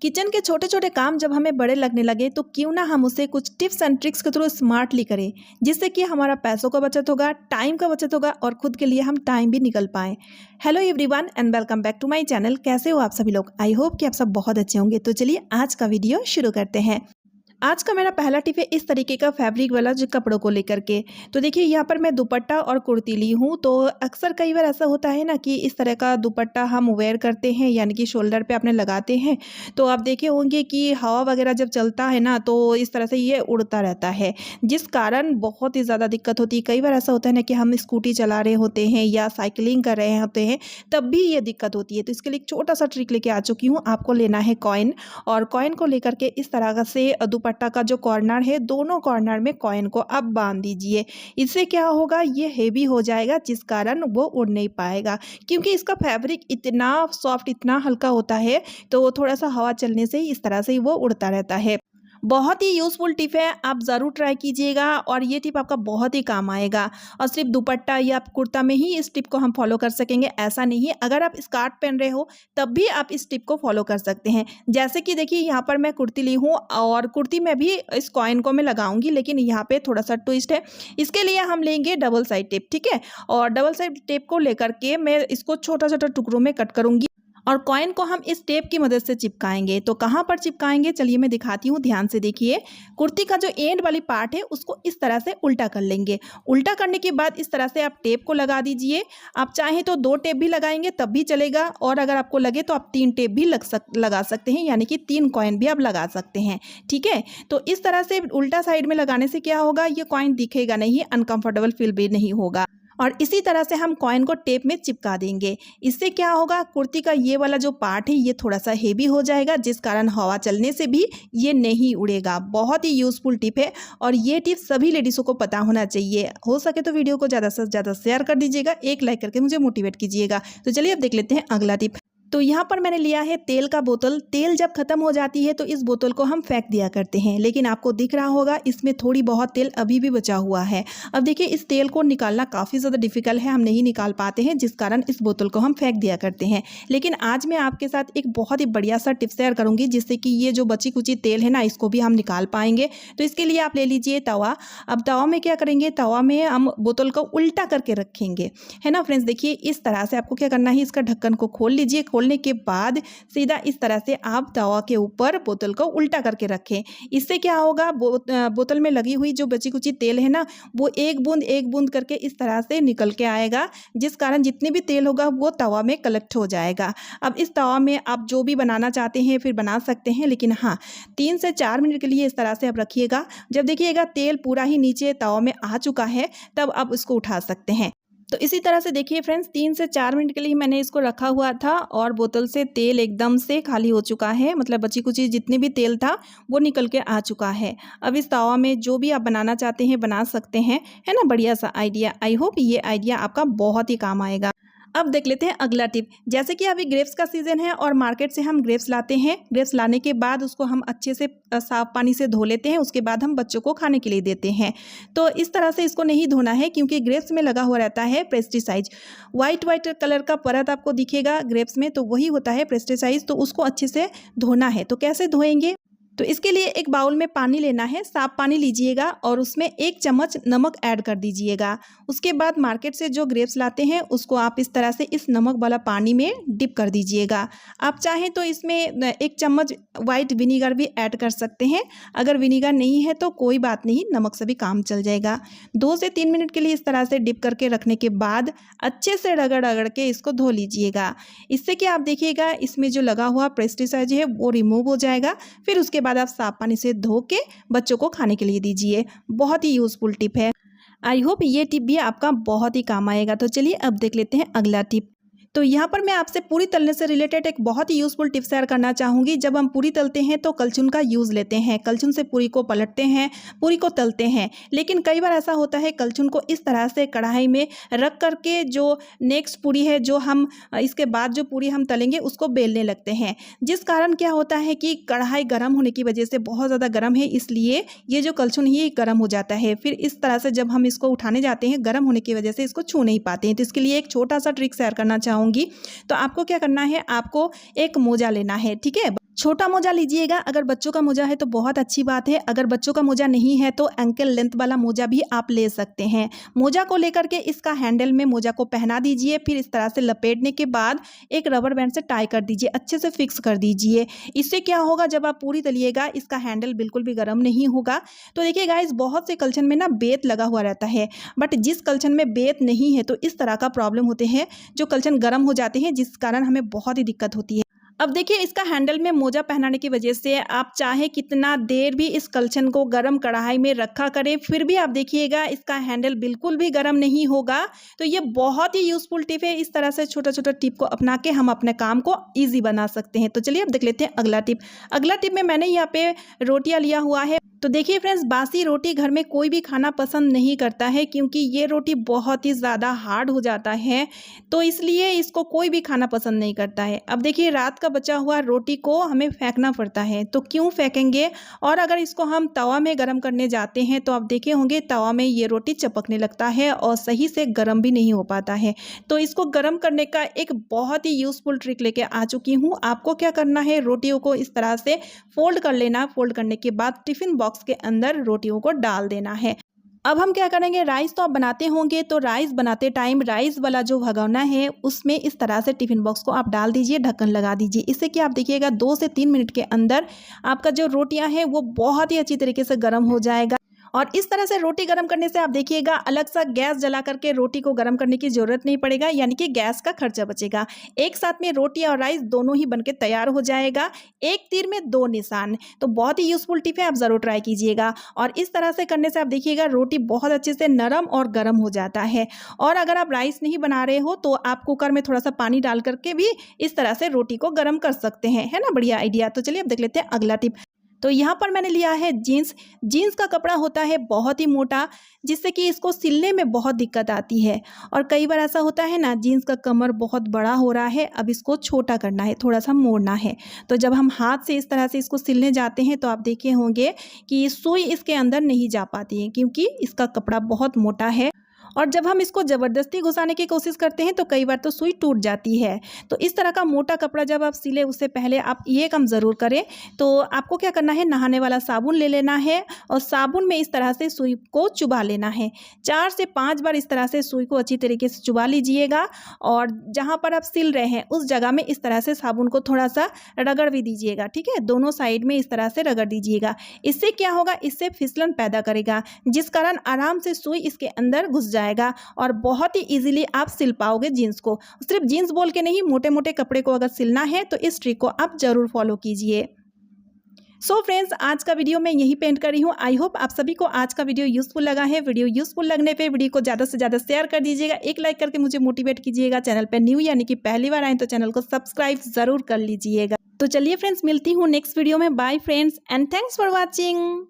Kitchen के छोटे छोटे काम जब हमें बड़े लगने लगे तो क्यों ना हम उसे कुछ टिप्स एंड ट्रिक्स के थ्रू स्मार्टली करें, जिससे कि हमारा पैसों का बचत होगा, टाइम का बचत होगा और खुद के लिए हम टाइम भी निकल पाएं। Hello everyone and welcome back to my channel. कैसे हो आप सभी लोग? आई होप कि आप सब बहुत अच्छे होंगे। तो चलिए आज का वीडियो शुरू करते हैं। आज का मेरा पहला टिप है इस तरीके का फैब्रिक वाला जो कपड़ों को लेकर के। तो देखिए यहाँ पर मैं दुपट्टा और कुर्ती ली हूँ। तो अक्सर कई बार ऐसा होता है ना कि इस तरह का दुपट्टा हम वेयर करते हैं, यानी कि शोल्डर पे अपने लगाते हैं। तो आप देखे होंगे कि हवा वगैरह जब चलता है ना तो इस तरह से ये उड़ता रहता है, जिस कारण बहुत ही ज़्यादा दिक्कत होती है। कई बार ऐसा होता है ना कि हम स्कूटी चला रहे होते हैं या साइकिलिंग कर रहे होते हैं, तब भी ये दिक्कत होती है। तो इसके लिए एक छोटा सा ट्रिक लेके आ चुकी हूँ। आपको लेना है कॉइन, और कॉइन को लेकर के इस तरह से दुपट्टा का जो कॉर्नर है, दोनों कॉर्नर में कॉइन को अब बांध दीजिए। इससे क्या होगा, ये हेवी हो जाएगा, जिस कारण वो उड़ नहीं पाएगा, क्योंकि इसका फैब्रिक इतना सॉफ्ट, इतना हल्का होता है। तो थोड़ा सा हवा चलने से ही इस तरह से ही वो उड़ता रहता है। बहुत ही यूज़फुल टिप है, आप ज़रूर ट्राई कीजिएगा और ये टिप आपका बहुत ही काम आएगा। और सिर्फ दुपट्टा या कुर्ता में ही इस टिप को हम फॉलो कर सकेंगे ऐसा नहीं है। अगर आप स्कर्ट पहन रहे हो तब भी आप इस टिप को फॉलो कर सकते हैं। जैसे कि देखिए यहाँ पर मैं कुर्ती ली हूँ और कुर्ती में भी इस कॉइन को मैं लगाऊंगी, लेकिन यहाँ पे थोड़ा सा ट्विस्ट है। इसके लिए हम लेंगे डबल साइड टेप, ठीक है। और डबल साइड टेप को लेकर के मैं इसको छोटा छोटा टुकड़ों में कट करूंगी और कॉइन को हम इस टेप की मदद से चिपकाएंगे। तो कहाँ पर चिपकाएंगे, चलिए मैं दिखाती हूँ, ध्यान से देखिए। कुर्ती का जो एंड वाली पार्ट है उसको इस तरह से उल्टा कर लेंगे। उल्टा करने के बाद इस तरह से आप टेप को लगा दीजिए। आप चाहें तो 2 टेप भी लगाएंगे तब भी चलेगा, और अगर आपको लगे तो आप 3 टेप भी लगा सकते हैं, यानी कि 3 कॉइन भी आप लगा सकते हैं, ठीक है। तो इस तरह से उल्टा साइड में लगाने से क्या होगा, ये कॉइन दिखेगा नहीं, अनकंफर्टेबल फील भी नहीं होगा। और इसी तरह से हम कॉइन को टेप में चिपका देंगे। इससे क्या होगा, कुर्ती का ये वाला जो पार्ट है ये थोड़ा सा हेवी हो जाएगा, जिस कारण हवा चलने से भी ये नहीं उड़ेगा। बहुत ही यूज़फुल टिप है और ये टिप सभी लेडीज़ों को पता होना चाहिए। हो सके तो वीडियो को ज़्यादा से ज़्यादा शेयर कर दीजिएगा, एक लाइक करके मुझे मोटिवेट कीजिएगा। तो चलिए अब देख लेते हैं अगला टिप। तो यहाँ पर मैंने लिया है तेल का बोतल। तेल जब खत्म हो जाती है तो इस बोतल को हम फेंक दिया करते हैं, लेकिन आपको दिख रहा होगा इसमें थोड़ी बहुत तेल अभी भी बचा हुआ है। अब देखिए इस तेल को निकालना काफ़ी ज़्यादा डिफिकल्ट है, हम नहीं निकाल पाते हैं, जिस कारण इस बोतल को हम फेंक दिया करते हैं। लेकिन आज मैं आपके साथ एक बहुत ही बढ़िया सा टिप शेयर करूँगी, जिससे कि ये जो बची कुची तेल है ना, इसको भी हम निकाल पाएंगे। तो इसके लिए आप ले लीजिए तवा। अब तवा में क्या करेंगे, तवा में हम बोतल को उल्टा करके रखेंगे, है ना फ्रेंड्स। देखिए इस तरह से आपको क्या करना है, इसका ढक्कन को खोल लीजिए। खोलने के बाद सीधा इस तरह से आप तवा के ऊपर बोतल को उल्टा करके रखें। इससे क्या होगा, बोतल में लगी हुई जो बची कुची तेल है ना, वो एक बूंद करके इस तरह से निकल के आएगा, जिस कारण जितने भी तेल होगा वो तवा में कलेक्ट हो जाएगा। अब इस तवा में आप जो भी बनाना चाहते हैं फिर बना सकते हैं, लेकिन हाँ 3 से 4 मिनट के लिए इस तरह से आप रखिएगा। जब देखिएगा तेल पूरा ही नीचे तवा में आ चुका है, तब आप इसको उठा सकते हैं। तो इसी तरह से देखिए फ्रेंड्स, 3 से 4 मिनट के लिए मैंने इसको रखा हुआ था और बोतल से तेल एकदम से खाली हो चुका है, मतलब बची कुची जितनी भी तेल था वो निकल के आ चुका है। अब इस तवा में जो भी आप बनाना चाहते हैं बना सकते हैं, है ना। बढ़िया सा आइडिया। आई होप ये आइडिया आपका बहुत ही काम आएगा। अब देख लेते हैं अगला टिप। जैसे कि अभी ग्रेप्स का सीज़न है और मार्केट से हम ग्रेप्स लाते हैं। ग्रेप्स लाने के बाद उसको हम अच्छे से साफ पानी से धो लेते हैं, उसके बाद हम बच्चों को खाने के लिए देते हैं। तो इस तरह से इसको नहीं धोना है, क्योंकि ग्रेप्स में लगा हुआ रहता है पेस्टिसाइड। वाइट कलर का परत आपको दिखेगा ग्रेप्स में, तो वही होता है पेस्टिसाइड। तो उसको अच्छे से धोना है। तो कैसे धोएंगे, तो इसके लिए एक बाउल में पानी लेना है, साफ पानी लीजिएगा और उसमें 1 चम्मच नमक ऐड कर दीजिएगा। उसके बाद मार्केट से जो ग्रेप्स लाते हैं उसको आप इस तरह से इस नमक वाला पानी में डिप कर दीजिएगा। आप चाहें तो इसमें 1 चम्मच वाइट विनीगर भी ऐड कर सकते हैं। अगर विनीगर नहीं है तो कोई बात नहीं, नमक से भी काम चल जाएगा। 2 से 3 मिनट के लिए इस तरह से डिप करके रखने के बाद अच्छे से रगड़ के इसको धो लीजिएगा। इससे कि आप देखिएगा इसमें जो लगा हुआ पेस्टिसाइड है वो रिमूव हो जाएगा। फिर उसके बाद आप साफ पानी से धो के बच्चों को खाने के लिए दीजिए। बहुत ही यूजफुल टिप है। आई होप ये टिप भी आपका बहुत ही काम आएगा। तो चलिए अब देख लेते हैं अगला टिप। तो यहाँ पर मैं आपसे पूरी तलने से रिलेटेड एक बहुत ही यूज़फुल टिप शेयर करना चाहूँगी। जब हम पूरी तलते हैं तो कलछुल का यूज़ लेते हैं, कलछुल से पूरी को पलटते हैं, पूरी को तलते हैं। लेकिन कई बार ऐसा होता है कलछुल को इस तरह से कढ़ाई में रख करके जो नेक्स्ट पूरी है, जो हम इसके बाद जो पूरी हम तलेंगे उसको बेलने लगते हैं, जिस कारण क्या होता है कि कढ़ाई गर्म होने की वजह से, बहुत ज़्यादा गर्म है इसलिए ये जो कलछुल ही गर्म हो जाता है। फिर इस तरह से जब हम इसको उठाने जाते हैं गर्म होने की वजह से इसको छू नहीं पाते हैं। तो इसके लिए एक छोटा सा ट्रिक शेयर करना चाहूँगी। तो आपको क्या करना है, आपको एक मोजा लेना है, ठीक है। छोटा मोजा लीजिएगा। अगर बच्चों का मोजा है तो बहुत अच्छी बात है, अगर बच्चों का मोजा नहीं है तो एंकल लेंथ वाला मोजा भी आप ले सकते हैं। मोजा को लेकर के इसका हैंडल में मोजा को पहना दीजिए, फिर इस तरह से लपेटने के बाद एक रबर बैंड से टाई कर दीजिए, अच्छे से फिक्स कर दीजिए। इससे क्या होगा, जब आप पूरी तलिएगा इसका हैंडल बिल्कुल भी गर्म नहीं होगा। तो देखिए गाइस, बहुत से कलछन में ना बेत लगा हुआ रहता है, बट जिस कलछन में बेत नहीं है तो इस तरह का प्रॉब्लम होते हैं, जो कलछन गर्म हो जाते हैं, जिस कारण हमें बहुत ही दिक्कत होती है। अब देखिए, इसका हैंडल में मोजा पहनाने की वजह से आप चाहे कितना देर भी इस कलछन को गरम कढ़ाई में रखा करें, फिर भी आप देखिएगा इसका हैंडल बिल्कुल भी गरम नहीं होगा। तो ये बहुत ही यूजफुल टिप है। इस तरह से छोटा छोटा टिप को अपना के हम अपने काम को ईजी बना सकते हैं। तो चलिए अब देख लेते हैं अगला टिप। अगला टिप में मैंने यहाँ पे रोटियां लिया हुआ है। तो देखिए फ्रेंड्स, बासी रोटी घर में कोई भी खाना पसंद नहीं करता है, क्योंकि ये रोटी बहुत ही ज़्यादा हार्ड हो जाता है, तो इसलिए इसको कोई भी खाना पसंद नहीं करता है। अब देखिए, रात का बचा हुआ रोटी को हमें फेंकना पड़ता है, तो क्यों फेंकेंगे। और अगर इसको हम तवा में गर्म करने जाते हैं तो आप देखे होंगे तवा में ये रोटी चपकने लगता है और सही से गर्म भी नहीं हो पाता है। तो इसको गर्म करने का एक बहुत ही यूज़फुल ट्रिक लेके आ चुकी हूँ। आपको क्या करना है, रोटियों को इस तरह से फोल्ड कर लेना। फोल्ड करने के बाद टिफ़िन बॉक्स के अंदर रोटियों को डाल देना है। अब हम क्या करेंगे, राइस तो आप बनाते होंगे, तो राइस बनाते टाइम राइस वाला जो भगोना है उसमें इस तरह से टिफ़िन बॉक्स को आप डाल दीजिए, ढक्कन लगा दीजिए। इससे कि आप देखिएगा 2 से 3 मिनट के अंदर आपका जो रोटियां हैं वो बहुत ही अच्छी तरीके से गर्म हो जाएगा। और इस तरह से रोटी गर्म करने से आप देखिएगा अलग सा गैस जला करके रोटी को गर्म करने की ज़रूरत नहीं पड़ेगा, यानी कि गैस का खर्चा बचेगा। एक साथ में रोटी और राइस दोनों ही बनके तैयार हो जाएगा, एक तीर में 2 निशान। तो बहुत ही यूज़फुल टिप है, आप ज़रूर ट्राई कीजिएगा। और इस तरह से करने से आप देखिएगा रोटी बहुत अच्छे से नरम और गर्म हो जाता है। और अगर आप राइस नहीं बना रहे हो तो आप कुकर में थोड़ा सा पानी डाल करके भी इस तरह से रोटी को गर्म कर सकते हैं, है ना। बढ़िया आइडिया। तो चलिए अब देख लेते हैं अगला टिप। तो यहाँ पर मैंने लिया है जीन्स। जीन्स का कपड़ा होता है बहुत ही मोटा, जिससे कि इसको सिलने में बहुत दिक्कत आती है। और कई बार ऐसा होता है ना, जीन्स का कमर बहुत बड़ा हो रहा है, अब इसको छोटा करना है, थोड़ा सा मोड़ना है। तो जब हम हाथ से इस तरह से इसको सिलने जाते हैं तो आप देखे होंगे कि सुई इसके अंदर नहीं जा पाती है, क्योंकि इसका कपड़ा बहुत मोटा है। और जब हम इसको ज़बरदस्ती घुसाने की कोशिश करते हैं तो कई बार तो सुई टूट जाती है। तो इस तरह का मोटा कपड़ा जब आप सिले, उससे पहले आप ये काम ज़रूर करें। तो आपको क्या करना है, नहाने वाला साबुन ले लेना है और साबुन में इस तरह से सुई को चुभा लेना है। 4 से 5 बार इस तरह से सुई को अच्छी तरीके से चुभा लीजिएगा। और जहाँ पर आप सिल रहे हैं उस जगह में इस तरह से साबुन को थोड़ा सा रगड़ भी दीजिएगा, ठीक है। दोनों साइड में इस तरह से रगड़ दीजिएगा। इससे क्या होगा, इससे फिसलन पैदा करेगा, जिस कारण आराम से सुई इसके अंदर घुस जाएगा और बहुत ही इजीली आप सिल पाओगे जीन्स को। सिर्फ जीन्स बोल के नहीं, मोटे मोटे कपड़े को अगर सिलना है तो इस ट्रिक को आप जरूर फॉलो कीजिए। सो फ्रेंड्स, आज का वीडियो मैं यही पेंट कर रही हूँ। आई होप आप सभी को आज का वीडियो यूजफुल लगा है। वीडियो यूजफुल लगने पे वीडियो को ज़्यादा से ज़्यादा शेयर कर दीजिएगा, एक लाइक करके मुझे मोटिवेट कीजिएगा। चैनल पे न्यू यानी कि पहली बार आए तो चैनल को सब्सक्राइब जरूर कर लीजिएगा। तो चलिए फ्रेंड्स, मिलती हूँ नेक्स्ट वीडियो में। Bye friends and thanks for watching.